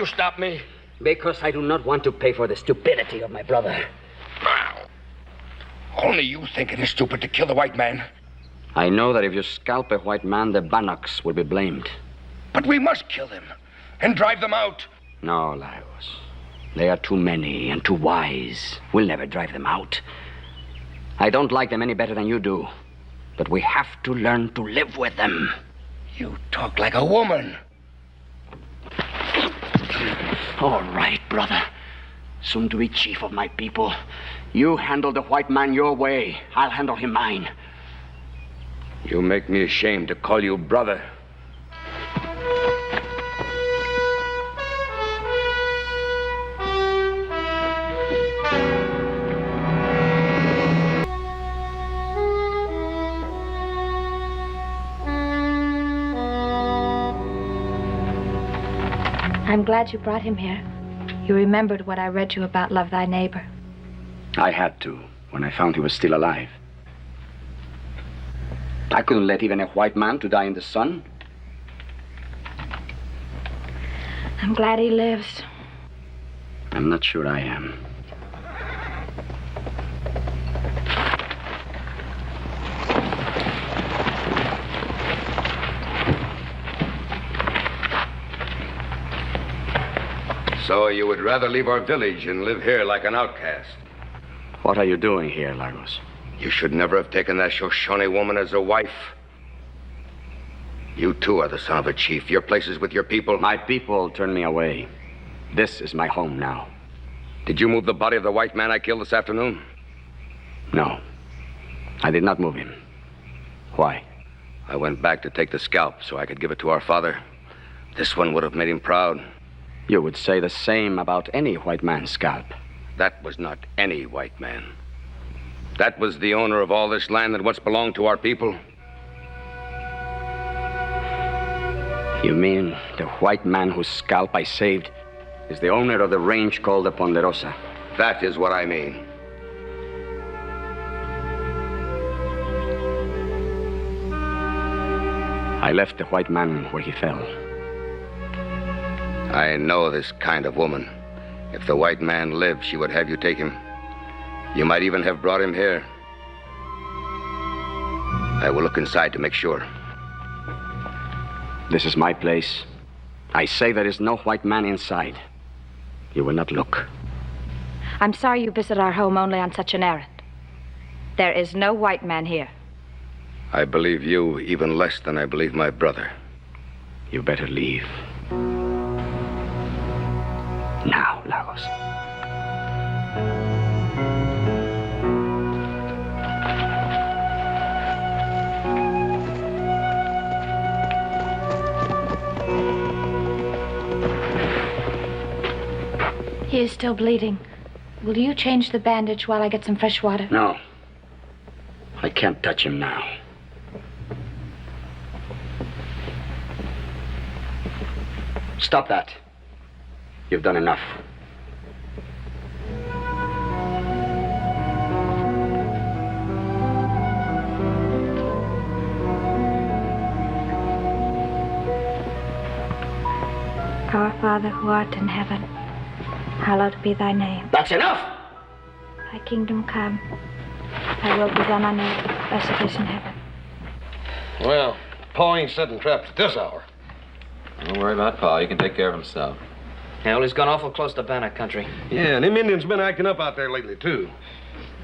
you stop me? Because I do not want to pay for the stupidity of my brother. Wow. Only you think it is stupid to kill the white man. I know that if you scalp a white man, the Bannocks will be blamed. But we must kill them and drive them out. No, Lagos. They are too many and too wise. We'll never drive them out. I don't like them any better than you do. But we have to learn to live with them. You talk like a woman. All right, brother. Soon to be chief of my people. You handle the white man your way. I'll handle him mine. You make me ashamed to call you brother. I'm glad you brought him here. You remembered what I read you about Love Thy Neighbor. I had to, when I found he was still alive. I couldn't let even a white man to die in the sun. I'm glad he lives. I'm not sure I am. So you would rather leave our village and live here like an outcast? What are you doing here, Lagos? You should never have taken that Shoshone woman as a wife. You too are the son of a chief. Your place is with your people. My people turned me away. This is my home now. Did you move the body of the white man I killed this afternoon? No. I did not move him. Why? I went back to take the scalp so I could give it to our father. This one would have made him proud. You would say the same about any white man's scalp. That was not any white man. That was the owner of all this land that once belonged to our people. You mean the white man whose scalp I saved is the owner of the range called the Ponderosa? That is what I mean. I left the white man where he fell. I know this kind of woman. If the white man lived, she would have you take him. You might even have brought him here. I will look inside to make sure. This is my place. I say there is no white man inside. You will not look. I'm sorry you visit our home only on such an errand. There is no white man here. I believe you even less than I believe my brother. You better leave. Now, Lagos. He is still bleeding. Will you change the bandage while I get some fresh water? No. I can't touch him now. Stop that. You've done enough. Our Father who art in heaven, hallowed be thy name. That's enough! Thy kingdom come. Thy will be done on earth as it is in heaven. Well, Pa ain't setting traps at this hour. Don't worry about Pa. He can take care of himself. Yeah, well, he's gone awful close to Bannock country. Yeah, and them Indians been acting up out there lately, too.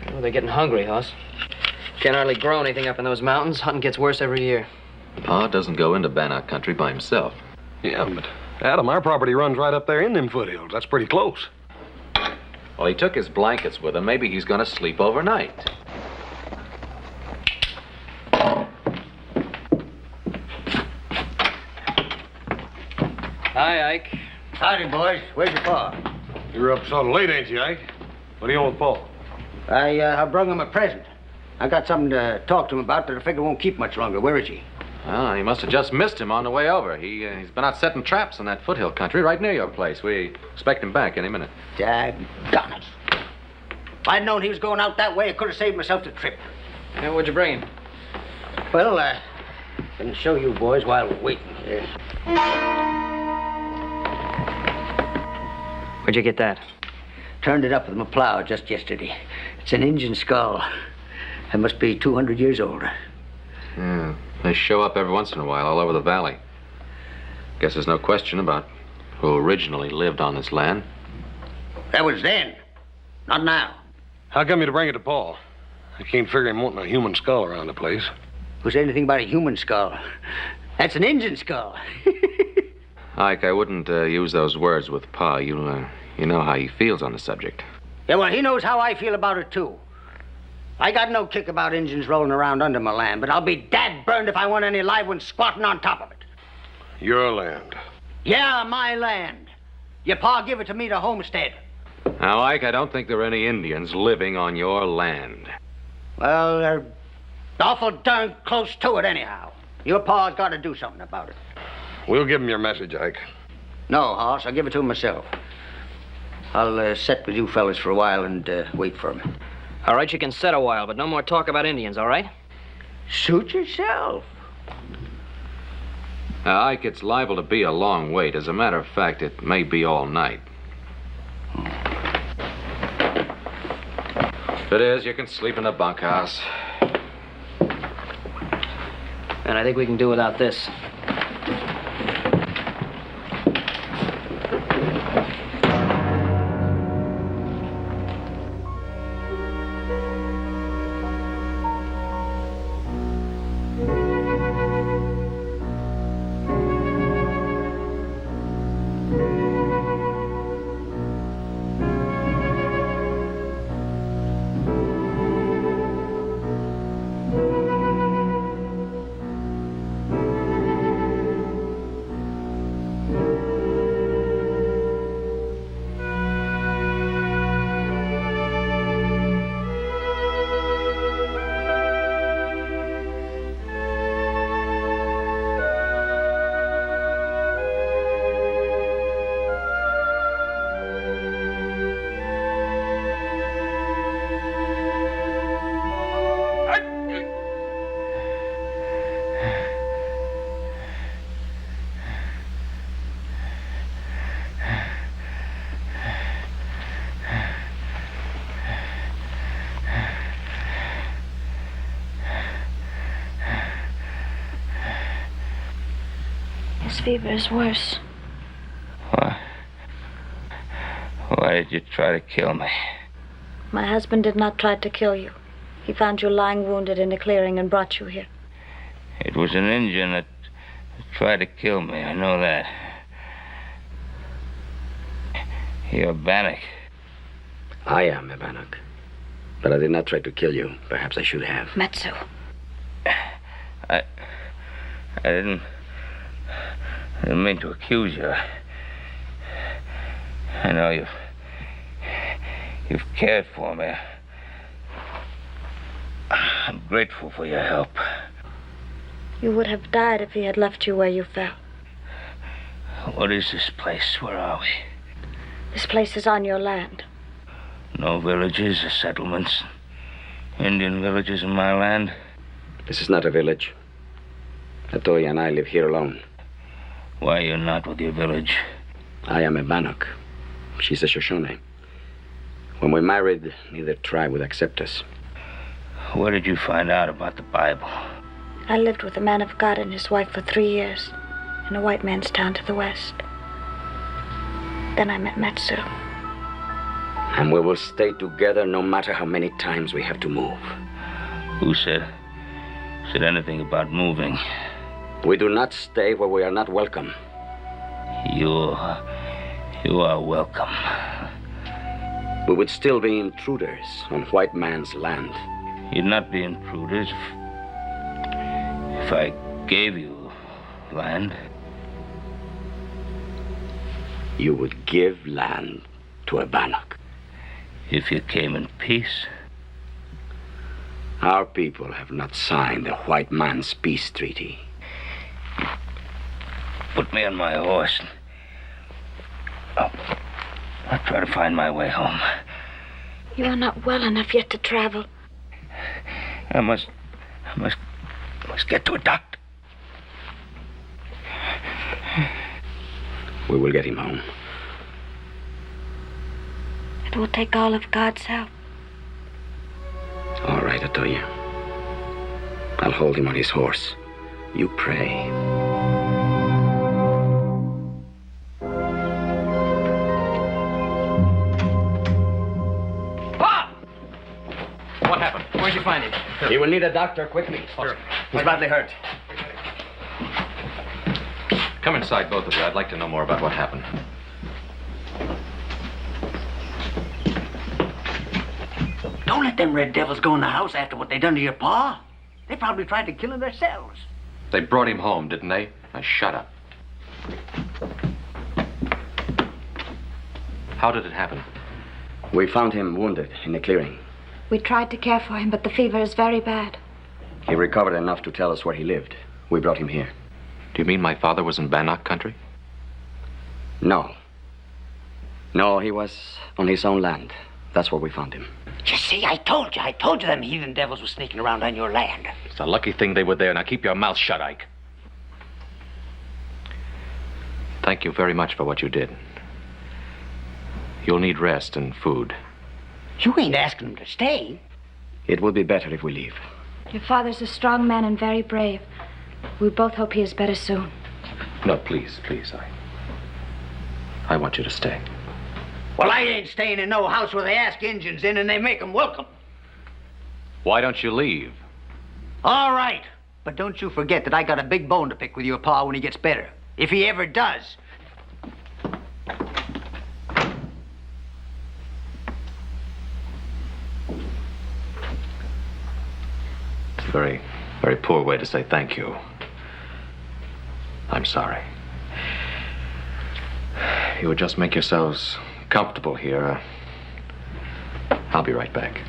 Oh, they're getting hungry, Hoss. Can't hardly grow anything up in those mountains. Hunting gets worse every year. Pa doesn't go into Bannock country by himself. Yeah, but Adam, our property runs right up there in them foothills. That's pretty close. Well, he took his blankets with him. Maybe he's going to sleep overnight. Hi, Ike. Howdy, boys. Where's your pa? You're up sort of late, ain't you, Ike? What do you want with Pa? I brung him a present. I got something to talk to him about that I figure won't keep much longer. Where is he? Well, he must have just missed him on the way over. He's been out setting traps in that foothill country right near your place. We expect him back any minute. Daggone it. If I'd known he was going out that way, I could have saved myself the trip. Yeah, what'd you bring him? Well, can show you boys while we're waiting here. Where'd you get that? Turned it up with my plow just yesterday. It's an Indian skull. It must be 200 years older. Yeah, they show up every once in a while all over the valley. Guess there's no question about who originally lived on this land. That was then, not now. How come you to bring it to Paul? I can't figure him wanting a human skull around the place. Who said anything about a human skull? That's an Indian skull. Ike, I wouldn't use those words with Pa. You know how he feels on the subject. Yeah, well, he knows how I feel about it, too. I got no kick about Indians rolling around under my land, but I'll be dad burned if I want any live ones squatting on top of it. Your land. Yeah, my land. Your pa give it to me to homestead. Now, Ike, I don't think there are any Indians living on your land. Well, they're awful darn close to it anyhow. Your pa's got to do something about it. We'll give him your message, Ike. No, Hoss, I'll give it to him myself. I'll sit with you fellas for a while and wait for him. All right, you can sit a while, but no more talk about Indians, all right? Suit yourself. Ike, it's liable to be a long wait. As a matter of fact, it may be all night. If it is, you can sleep in the bunkhouse. And I think we can do without this. His fever is worse. Why did you try to kill me? My husband did not try to kill you. He found you lying wounded in a clearing and brought you here. It was an Indian that tried to kill me, I know that. You're Bannock. I am a Bannock. But I did not try to kill you. Perhaps I should have. Matsu. I didn't mean to accuse you. I know you've cared for me. I'm grateful for your help. You would have died if he had left you where you fell. What is this place? Where are we? This place is on your land. No villages or settlements. Indian villages in my land. This is not a village. Latoya and I live here alone. Why are you not with your village? I am a Bannock. She's a Shoshone. When we married, neither tribe would accept us. Where did you find out about the Bible? I lived with a man of God and his wife for 3 years in a white man's town to the west. Then I met Matsu. And we will stay together no matter how many times we have to move. Who said anything about moving? We do not stay where we are not welcome. You are welcome. We would still be intruders on white man's land. You'd not be intruders if I gave you land. You would give land to a Bannock. If you came in peace. Our people have not signed the white man's peace treaty. Put me on my horse. I'll try to find my way home. You are not well enough yet to travel. I must get to a doctor. We will get him home. It will take all of God's help. All right, Atoya. I'll hold him on his horse. You pray. What happened? Where'd you find him? He will need a doctor quickly. Sure. He's badly hurt. Come inside, both of you. I'd like to know more about what happened. Don't let them red devils go in the house after what they done to your pa. They probably tried to kill him themselves. They brought him home, didn't they? Now, shut up. How did it happen? We found him wounded in the clearing. We tried to care for him, but the fever is very bad. He recovered enough to tell us where he lived. We brought him here. Do you mean my father was in Bannock country? No. No, he was on his own land. That's where we found him. You see, I told you them heathen devils were sneaking around on your land. It's a lucky thing they were there. Now keep your mouth shut, Ike. Thank you very much for what you did. You'll need rest and food. You ain't asking them to stay. It would be better if we leave. Your father's a strong man and very brave. We both hope he is better soon. No, please, I want you to stay. Well, I ain't staying in no house where they ask Injuns in and they make 'em welcome. Why don't you leave? All right. But don't you forget that I got a big bone to pick with your pa when he gets better. If he ever does. It's a very, very poor way to say thank you. I'm sorry. You would just make yourselves comfortable here. I'll be right back.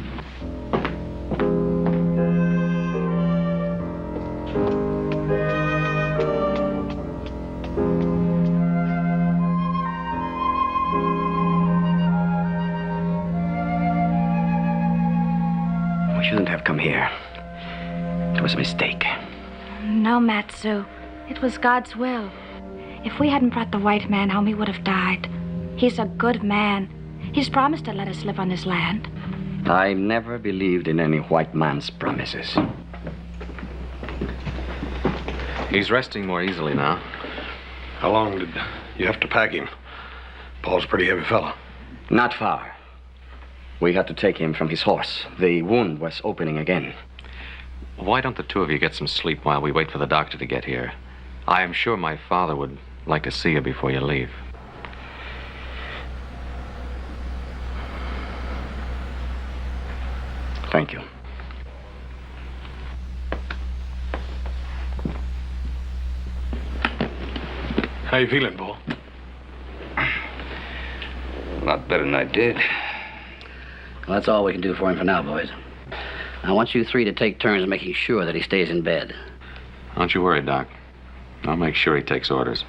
We shouldn't have come here. It was a mistake. No, Matsu. It was God's will. If we hadn't brought the white man home, he would have died. He's a good man. He's promised to let us live on his land. I never believed in any white man's promises. He's resting more easily now. How long did you have to pack him? Paul's a pretty heavy fella. Not far. We had to take him from his horse. The wound was opening again. Why don't the two of you get some sleep while we wait for the doctor to get here? I am sure my father would like to see you before you leave. Thank you. How you feeling, Paul? A lot better than I did. Well, that's all we can do for him for now, boys. I want you three to take turns making sure that he stays in bed. Don't you worry, Doc. I'll make sure he takes orders.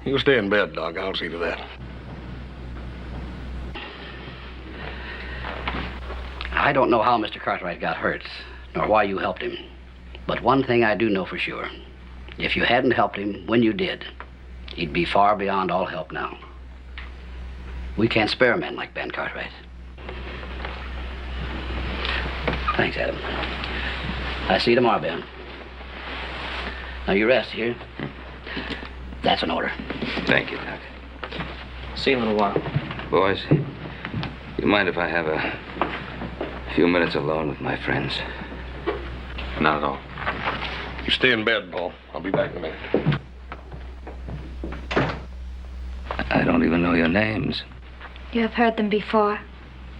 You stay in bed, Doc. I'll see to that. I don't know how Mr. Cartwright got hurt, nor why you helped him. But one thing I do know for sure. If you hadn't helped him when you did, he'd be far beyond all help now. We can't spare men like Ben Cartwright. Thanks, Adam. I see you tomorrow, Ben. Now you rest here. That's an order. Thank you, Doc. See you in a little while. Boys, you mind if I have a few minutes alone with my friends? Not at all. You stay in bed, Paul. I'll be back in a minute. I don't even know your names. You have heard them before,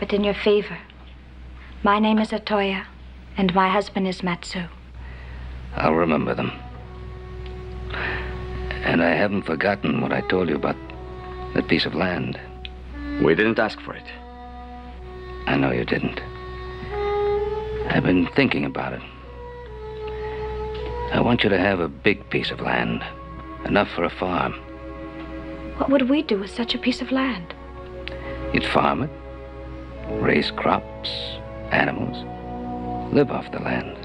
but in your favor. My name is Atoya, and my husband is Matsu. I'll remember them. And I haven't forgotten what I told you about that piece of land. We didn't ask for it. I know you didn't. I've been thinking about it. I want you to have a big piece of land, enough for a farm. What would we do with such a piece of land? You'd farm it, raise crops, animals, live off the land.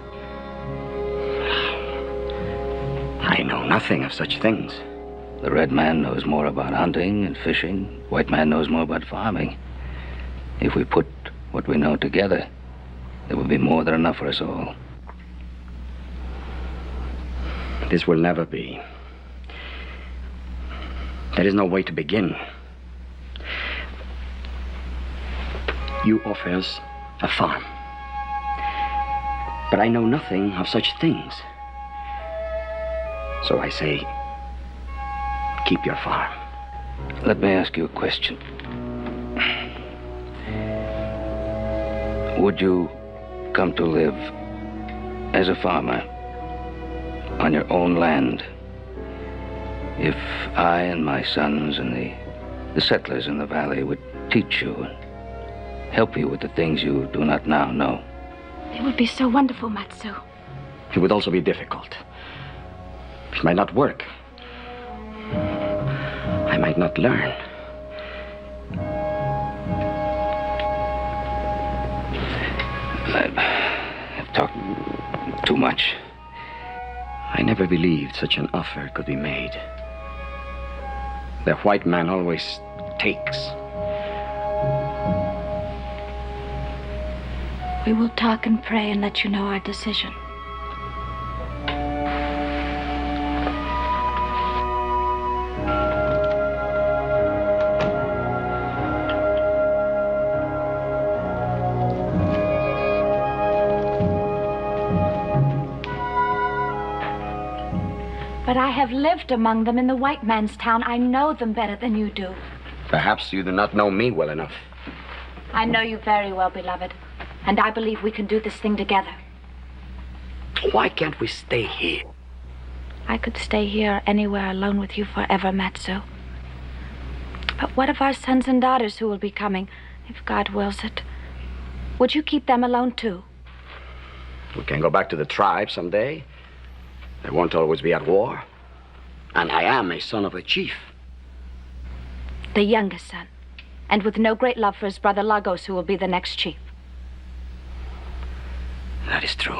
I know nothing of such things. The red man knows more about hunting and fishing. White man knows more about farming. If we put what we know together, there will be more than enough for us all. This will never be. There is no way to begin. You offer us a farm. But I know nothing of such things. So I say, keep your farm. Let me ask you a question. Would you come to live as a farmer on your own land if I and my sons and the settlers in the valley would teach you and help you with the things you do not now know? It would be so wonderful, Matsu. It would also be difficult. It might not work. I might not learn. I've talked too much. I never believed such an offer could be made. The white man always takes. We will talk and pray and let you know our decision. But I have lived among them in the white man's town. I know them better than you do. Perhaps you do not know me well enough. I know you very well, beloved. And I believe we can do this thing together. Why can't we stay here? I could stay here or anywhere alone with you forever, Matsu. But what of our sons and daughters who will be coming, if God wills it? Would you keep them alone, too? We can go back to the tribe someday. They won't always be at war. And I am a son of a chief. The youngest son. And with no great love for his brother Lagos, who will be the next chief. That is true.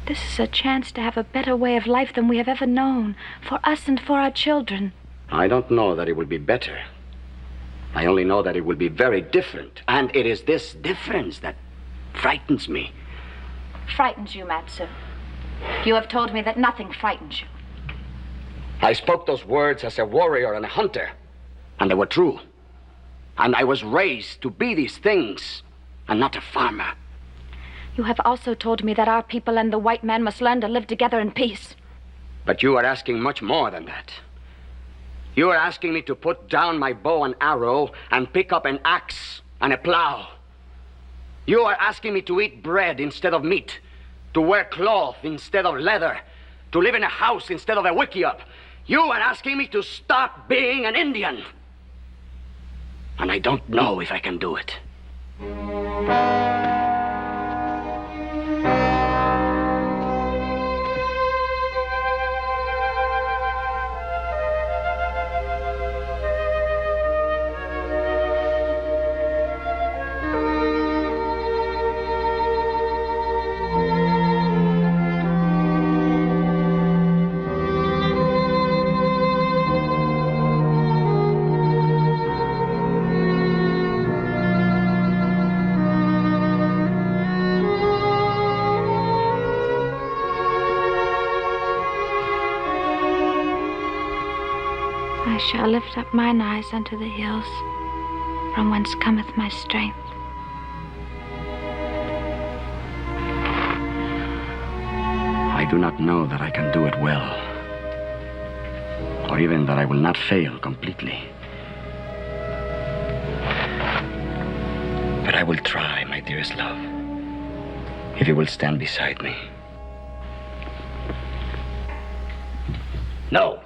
This is a chance to have a better way of life than we have ever known, for us and for our children. I don't know that it will be better. I only know that it will be very different. And it is this difference that frightens me. Frightens you, Matsu? You have told me that nothing frightens you. I spoke those words as a warrior and a hunter, and they were true. And I was raised to be these things, and not a farmer. You have also told me that our people and the white man must learn to live together in peace. But you are asking much more than that. You are asking me to put down my bow and arrow and pick up an axe and a plow. You are asking me to eat bread instead of meat, to wear cloth instead of leather, to live in a house instead of a wickiup. You are asking me to stop being an Indian. And I don't know if I can do it. I shall lift up mine eyes unto the hills, from whence cometh my strength. I do not know that I can do it well, or even that I will not fail completely. But I will try, my dearest love, if you will stand beside me. No.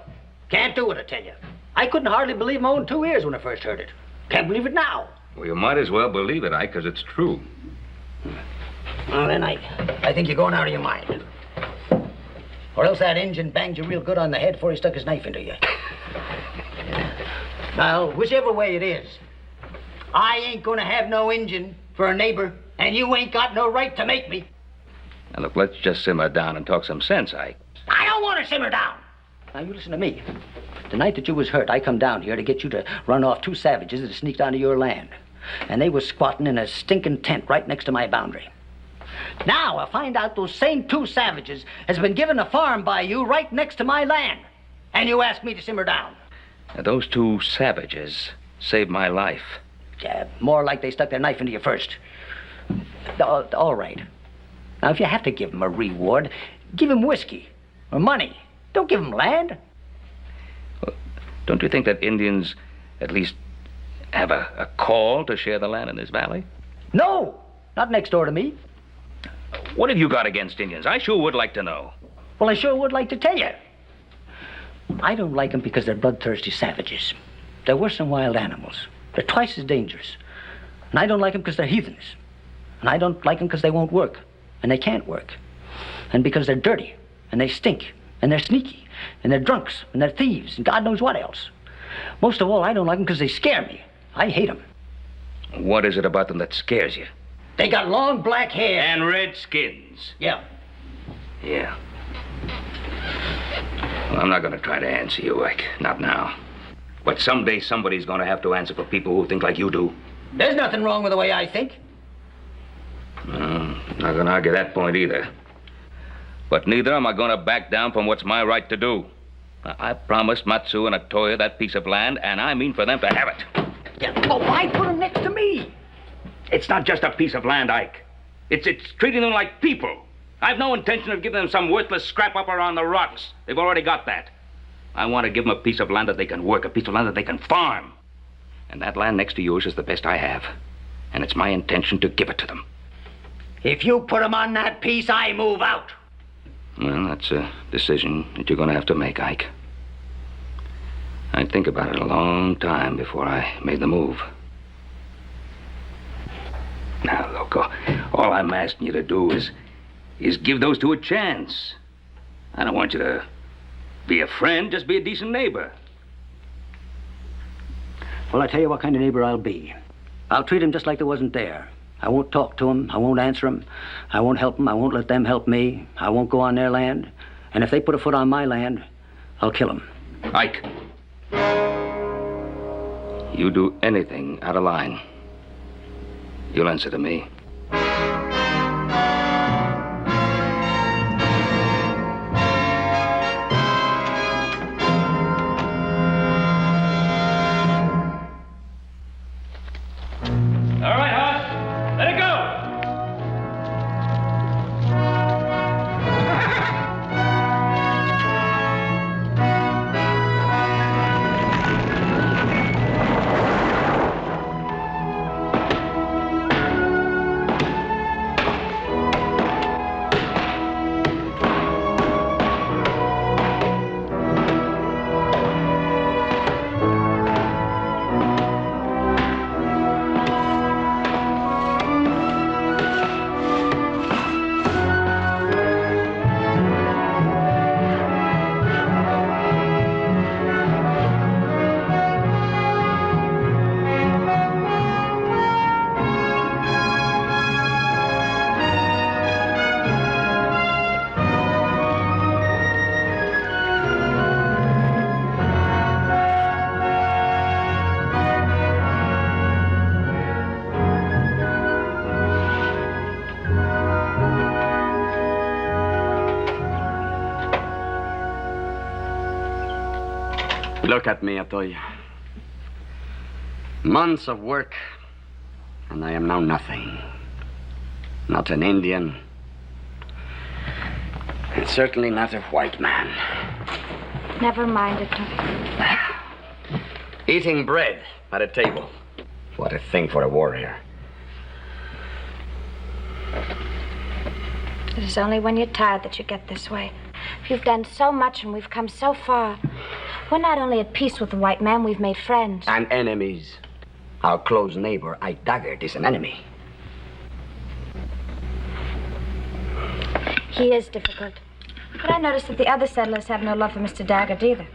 Can't do it, I tell you. I couldn't hardly believe my own 2 ears when I first heard it. Can't believe it now. Well, you might as well believe it, Ike, because it's true. Well, then, I think you're going out of your mind. Or else that Injun banged you real good on the head before he stuck his knife into you. Well, whichever way it is, I ain't gonna have no Injun for a neighbor, and you ain't got no right to make me. Now, look, let's just simmer down and talk some sense, Ike. I don't want to simmer down. Now, you listen to me. The night that you was hurt, I come down here to get you to run off 2 savages that sneaked onto your land. and they was squatting in a stinking tent right next to my boundary. Now I find out those same two savages has been given a farm by you right next to my land, and you ask me to simmer down. Now, those two savages saved my life. Yeah, more like they stuck their knife into you first. All right. Now, if you have to give them a reward, give them whiskey or money. Don't give them land. Well, don't you think that Indians at least have a call to share the land in this valley? No, not next door to me. What have you got against Indians? I sure would like to know. Well, I sure would like to tell you. I don't like them because they're bloodthirsty savages. They're worse than wild animals. They're twice as dangerous. And I don't like them because they're heathens. And I don't like them because they won't work. And they can't work. And because they're dirty. And they stink. And they're sneaky. And they're drunks. And they're thieves. And God knows what else. Most of all, I don't like them because they scare me. I hate them. What is it about them that scares you? They got long black hair. And red skins. Yeah. Yeah. Well, I'm not going to try to answer you, Ike. Not now. But someday somebody's going to have to answer for people who think like you do. There's nothing wrong with the way I think. Not going to argue that point either. But neither am I going to back down from what's my right to do. I promised Matsu and Atoya that piece of land, and I mean for them to have it. Yeah, well, why put them next to me? It's not just a piece of land, Ike. It's treating them like people. I've no intention of giving them some worthless scrap up around the rocks. They've already got that. I want to give them a piece of land that they can work, a piece of land that they can farm. And that land next to yours is the best I have. And it's my intention to give it to them. If you put them on that piece, I move out. Well, that's a decision that you're going to have to make, Ike. I'd think about it a long time before I made the move. Now, look, all I'm asking you to do is give those two a chance. I don't want you to be a friend, just be a decent neighbor. Well, I tell you what kind of neighbor I'll be. I'll treat him just like they wasn't there. I won't talk to him. I won't answer him. I won't help them. I won't let them help me. I won't go on their land. And if they put a foot on my land, I'll kill them. Ike, you do anything out of line, you'll answer to me. Look at me, Atoya. Months of work, and I am now nothing. Not an Indian, and certainly not a white man. Never mind, Atoya. Eating bread at a table. What a thing for a warrior. It is only when you're tired that you get this way. You've done so much and we've come so far. We're not only at peace with the white man, we've made friends. And enemies. Our close neighbor, Ike Daggett, is an enemy. He is difficult. But I noticed that the other settlers have no love for Mr. Daggett either.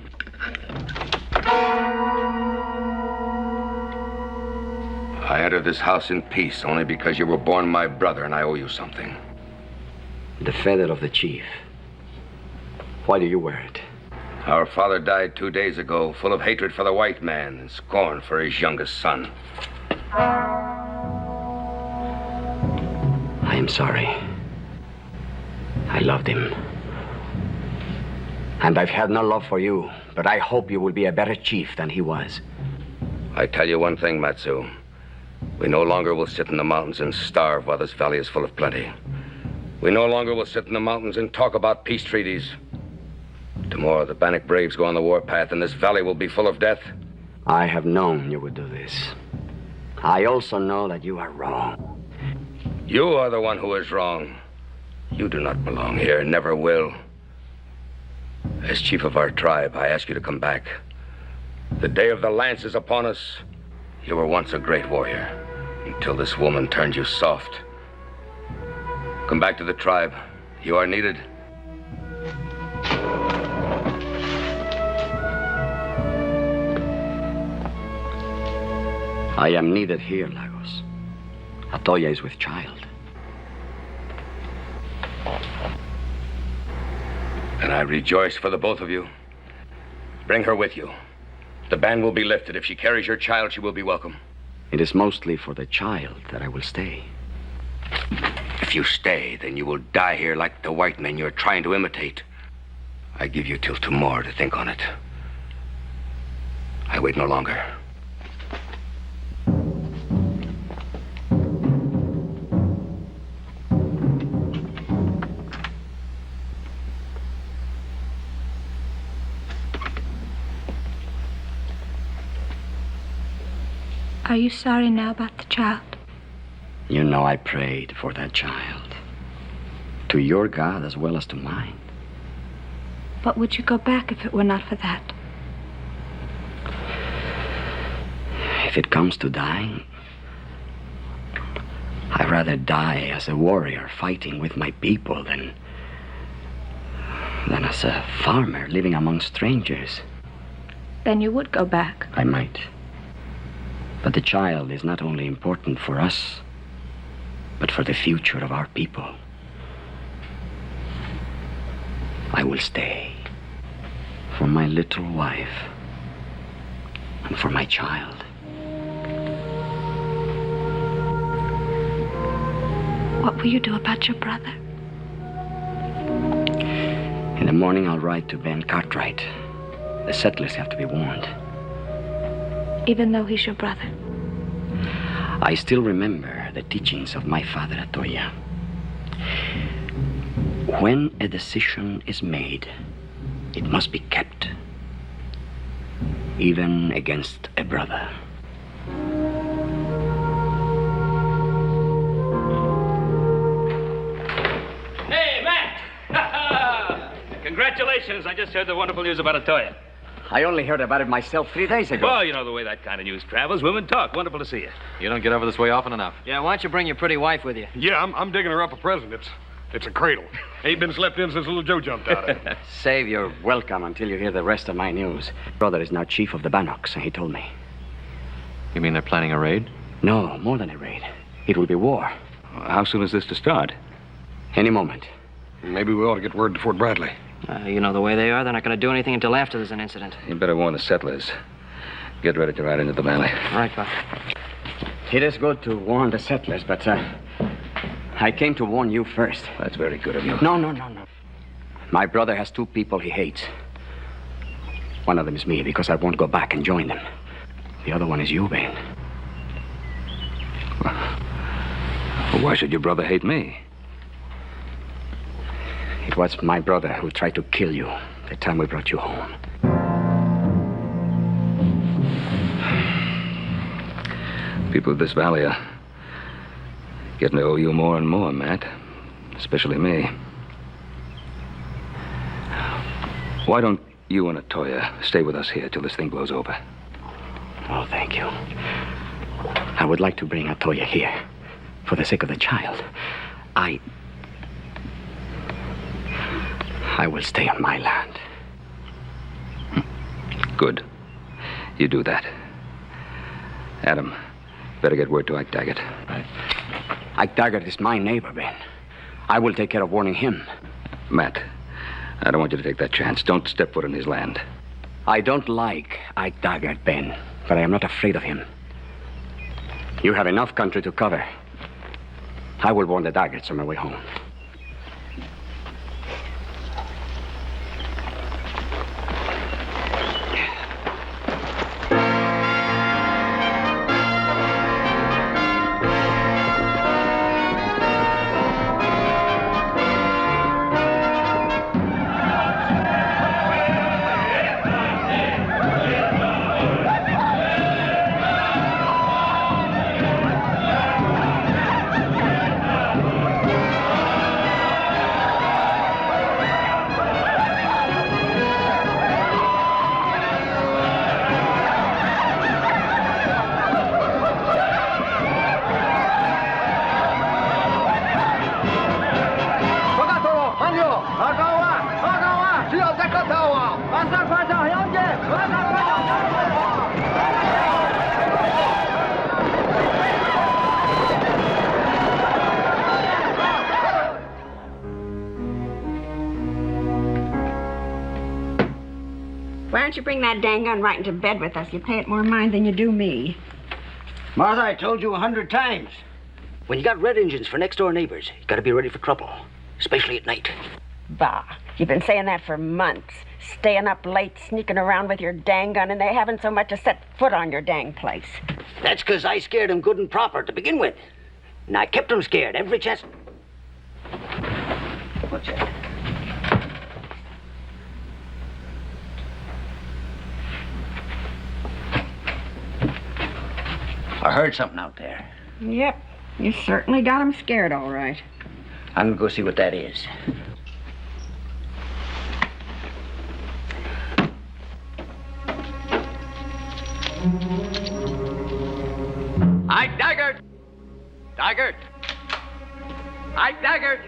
I entered this house in peace only because you were born my brother and I owe you something. The feather of the chief. Why do you wear it? Our father died 2 days ago, full of hatred for the white man and scorn for his youngest son. I am sorry. I loved him. And I've had no love for you, but I hope you will be a better chief than he was. I tell you one thing, Matsu. We no longer will sit in the mountains and starve while this valley is full of plenty. We no longer will sit in the mountains and talk about peace treaties. Tomorrow, the Bannock braves go on the warpath, and this valley will be full of death. I have known you would do this. I also know that you are wrong. You are the one who is wrong. You do not belong here, never will. As chief of our tribe, I ask you to come back. The day of the lance is upon us. You were once a great warrior, until this woman turned you soft. Come back to the tribe. You are needed. I am needed here, Lagos. Atoya is with child. And I rejoice for the both of you. Bring her with you. The ban will be lifted. If she carries your child, she will be welcome. It is mostly for the child that I will stay. If you stay, then you will die here like the white men you're trying to imitate. I give you till tomorrow to think on it. I wait no longer. Are you sorry now about the child? You know I prayed for that child. To your God as well as to mine. But would you go back if it were not for that? If it comes to dying, I'd rather die as a warrior fighting with my people than as a farmer living among strangers. Then you would go back. I might. But the child is not only important for us, but for the future of our people. I will stay for my little wife and for my child. What will you do about your brother? In the morning, I'll ride to Ben Cartwright. The settlers have to be warned. Even though he's your brother? I still remember the teachings of my father, Atoya. When a decision is made, it must be kept, even against a brother. Hey, Matt! Congratulations. I just heard the wonderful news about Atoya. I only heard about it myself 3 days ago. Well, you know the way that kind of news travels. Women talk. Wonderful to see you. You don't get over this way often enough. Yeah, why don't you bring your pretty wife with you? Yeah, I'm digging her up a present. It's a cradle. Ain't been slept in since little Joe jumped out of it. Save your welcome until you hear the rest of my news. Brother is now chief of the Bannocks, he told me. You mean they're planning a raid? No, more than a raid. It will be war. How soon is this to start? Any moment. Maybe we ought to get word to Fort Bradley. You know the way they are. They're not going to do anything until after there's an incident. You better warn the settlers. Get ready to ride into the valley. All right, Pop. It is good to warn the settlers, but I came to warn you first. That's very good of you. No. My brother has 2 people he hates. One of them is me, because I won't go back and join them. The other one is you, Ben. Well, why should your brother hate me? It was my brother who tried to kill you the time we brought you home. People of this valley are getting to owe you more and more, Matt. Especially me. Why don't you and Atoya stay with us here till this thing blows over? Oh, thank you. I would like to bring Atoya here for the sake of the child. I will stay on my land. Good. You do that. Adam, better get word to Ike Daggett. Right. Ike Daggett is my neighbor, Ben. I will take care of warning him. Matt, I don't want you to take that chance. Don't step foot in his land. I don't like Ike Daggett, Ben, but I am not afraid of him. You have enough country to cover. I will warn the Daggetts on my way home. Why don't you bring that dang gun right into bed with us? You pay it more mind than you do me. Martha, I told you 100 times. When you got red engines for next-door neighbors, you gotta be ready for trouble, especially at night. Bah, you've been saying that for months. Staying up late, sneaking around with your dang gun, and they haven't so much as set foot on your dang place. That's 'cause I scared them good and proper to begin with. And I kept them scared every chance. What's that? I heard something out there. Yep, you certainly got them scared, all right. I'm gonna go see what that is. Ike Daggett! Daggett! Ike Daggett!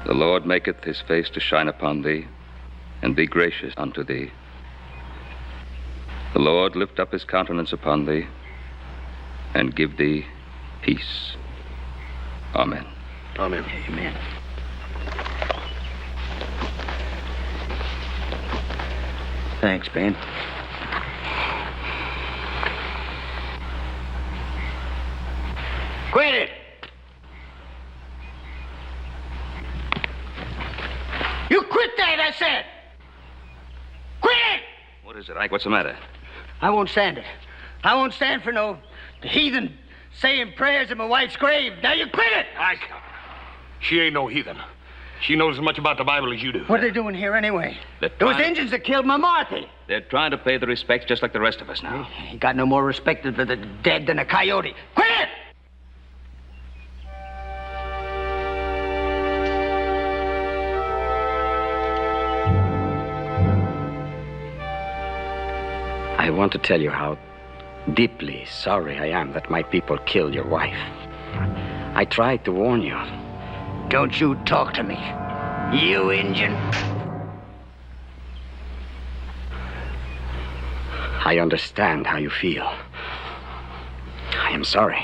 The Lord maketh his face to shine upon thee, and be gracious unto thee. The Lord lift up his countenance upon thee, and give thee peace. Amen. Amen. Amen. Thanks, Ben. Quit it! You quit that, I said! Quit it! What is it, Ike? What's the matter? I won't stand it. I won't stand for no heathen saying prayers at my wife's grave. Now you quit it! Ike, she ain't no heathen. She knows as much about the Bible as you do. What are they doing here anyway? They're Those trying- Indians that killed my Marthy. They're trying to pay the respects just like the rest of us now. He got no more respect for the dead than a coyote. Quit it! I want to tell you how deeply sorry I am that my people killed your wife. I tried to warn you. Don't you talk to me, you Indian. I understand how you feel. I am sorry.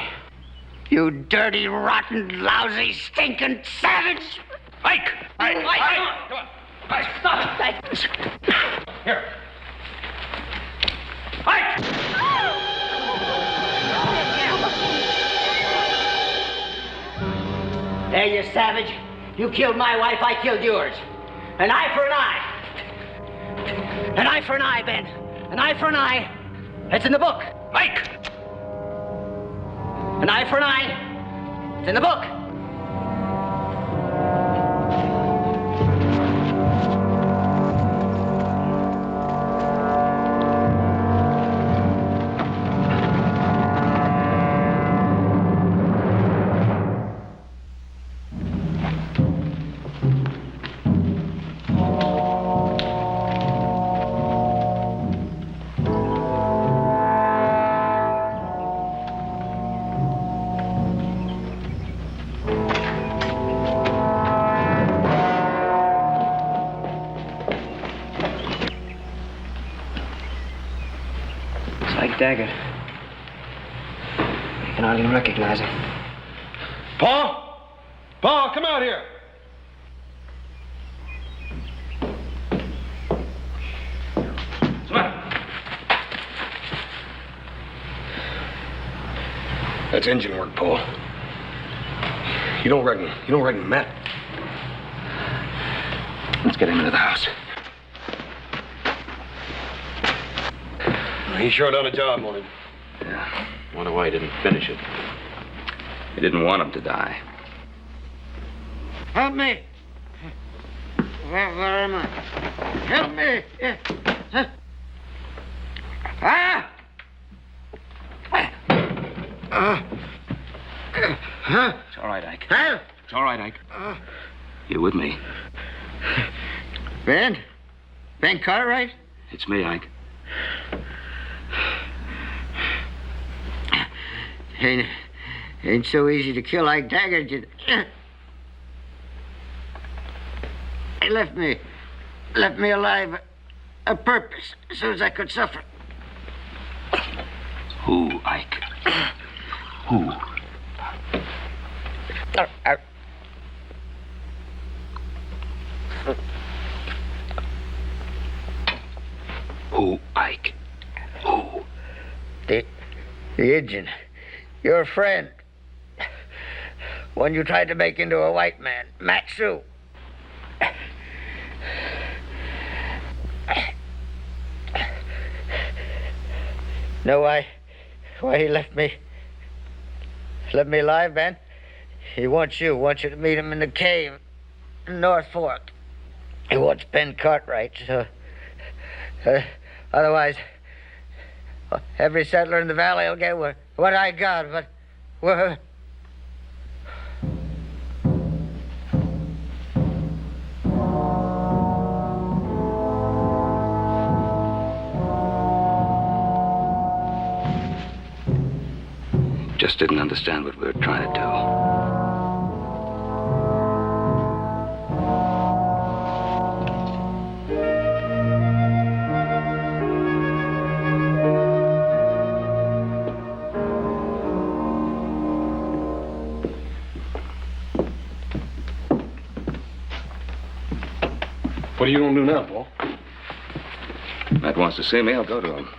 You dirty, rotten, lousy, stinking savage! Ike! Ike! Ike! Come on! Ike, stop! Ike! Here. Ike! There, you savage. You killed my wife, I killed yours. An eye for an eye. An eye for an eye, Ben. An eye for an eye. It's in the book. Ike! An eye for an eye. It's in the book. Daggett. I can hardly recognize him. Paul? Paul, come out here. That's engine work, Paul. You don't reckon Matt? Let's get him into the house. He sure done a job on him. Yeah. Wonder why he didn't finish it. He didn't want him to die. Help me! Where am I? Help me! Huh? Ah! Huh? It's all right, Ike. Help! It's all right, Ike. You with me? Ben? Ben Cartwright? It's me, Ike. Ain't so easy to kill Ike Daggett. He left me alive a purpose so as I could suffer. Who, Ike? Who? Who, Ike? Who? The Indian. Your friend. One you tried to make into a white man. Matsu. Know why he left me alive, Ben? He wants you to meet him in the cave in North Fork. He wants Ben Cartwright, so otherwise every settler in the valley will get what I got, but Just didn't understand what we were trying to do. What are you gonna do now, Paul? Matt wants to see me, I'll go to him.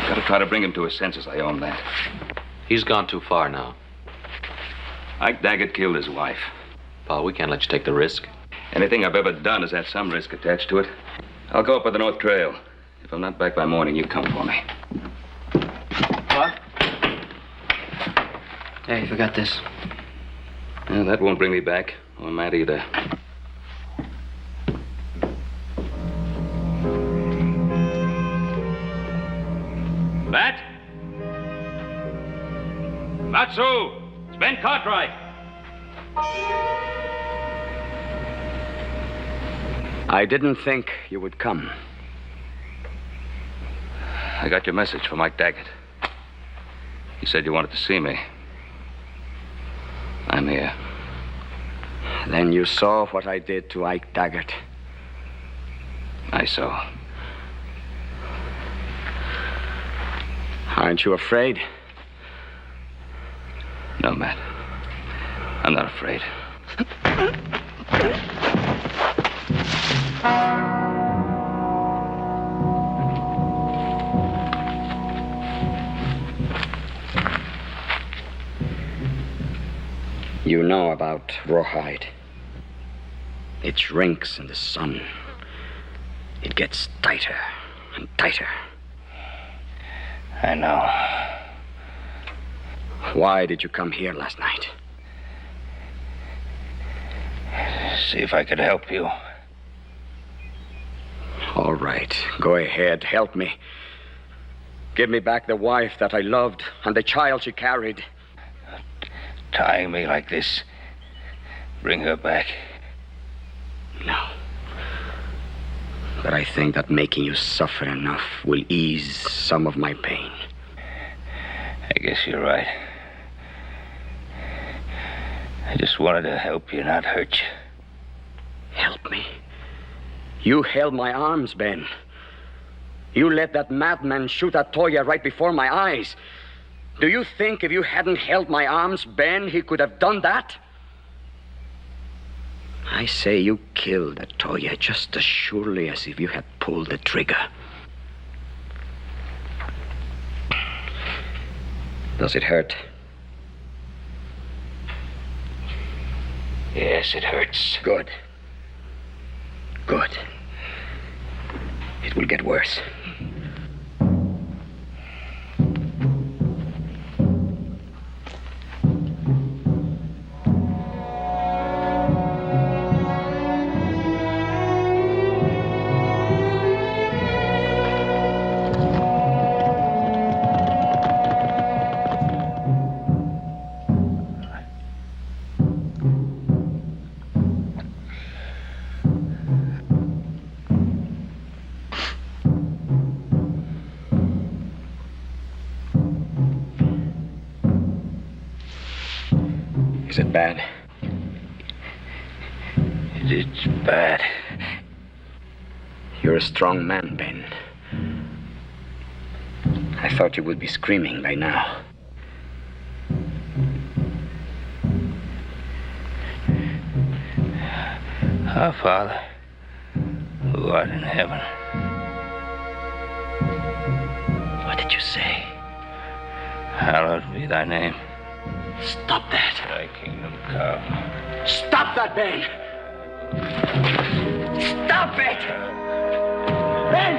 Gotta try to bring him to his senses, I own that. He's gone too far now. Ike Daggett killed his wife. Paul, we can't let you take the risk. Anything I've ever done has had some risk attached to it. I'll go up by the North Trail. If I'm not back by morning, you come for me. What? Hey, you forgot this. Yeah, that won't bring me back. Or Matt either. Matt? Matsu! It's Ben Cartwright. I didn't think you would come. I got your message from Ike Daggett. He said you wanted to see me. I'm here. Then you saw what I did to Ike Daggett. I saw. Aren't you afraid? No, Matt. I'm not afraid. You know about rawhide. It shrinks in the sun. It gets tighter and tighter. I know. Why did you come here last night? See if I could help you. All right. Go ahead. Help me. Give me back the wife that I loved and the child she carried. Tying me like this. Bring her back. No. But I think that making you suffer enough will ease some of my pain. I guess you're right. I just wanted to help you, not hurt you. Help me? You held my arms, Ben. You let that madman shoot at Toya right before my eyes. Do you think if you hadn't held my arms, Ben, he could have done that? I say you killed that Toya just as surely as if you had pulled the trigger. Does it hurt? Yes, it hurts. Good. Good. It will get worse. Is it bad? It's bad. You're a strong man, Ben. I thought you would be screaming by now. Our Father, who art in heaven. What did you say? Hallowed be thy name. Stop that. Thy kingdom come. Stop that, Ben! Stop it! Ben!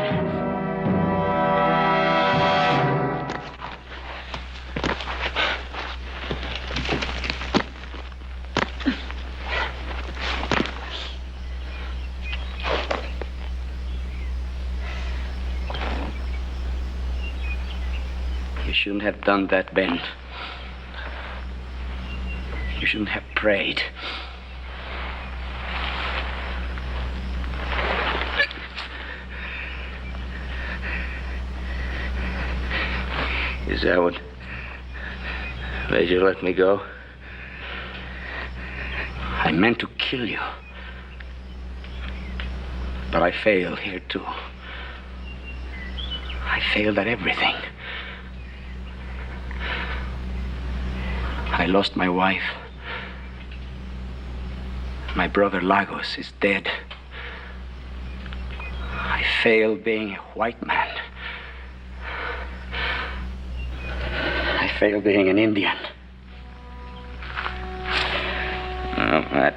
You shouldn't have done that, Ben. You shouldn't have prayed. Is that what made you let me go? I meant to kill you. But I failed here, too. I failed at everything. I lost my wife. My brother Lagos is dead. I failed being a white man. I failed being an Indian. Oh, Matt.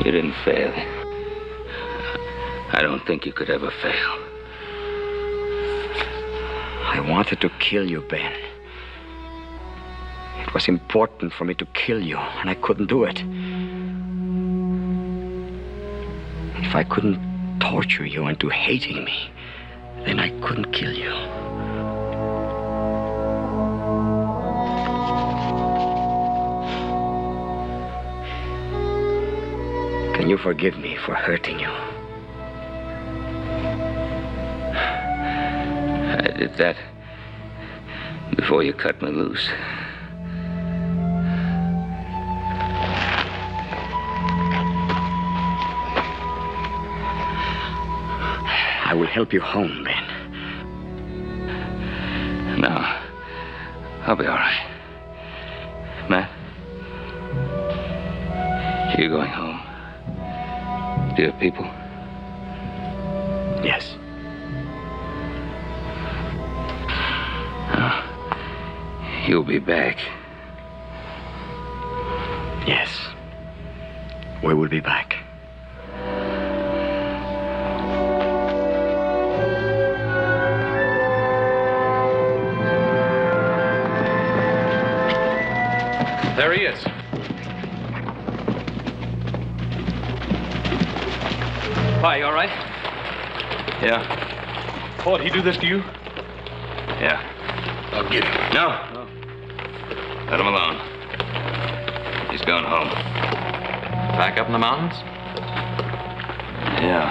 You didn't fail. I don't think you could ever fail. I wanted to kill you, Ben. It was important for me to kill you, and I couldn't do it. If I couldn't torture you into hating me, then I couldn't kill you. Can you forgive me for hurting you? I did that before you cut me loose. I will help you home, Ben. No, I'll be all right. Matt, you're going home. Dear people? Yes. You'll be back. Yes. We will be back. There he is. Hi, you all right? Yeah. Oh, did he do this to you? Yeah. I'll get him. No. Let him alone. He's going home. Back up in the mountains? Yeah.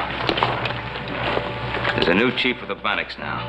There's a new chief of the Bannocks now.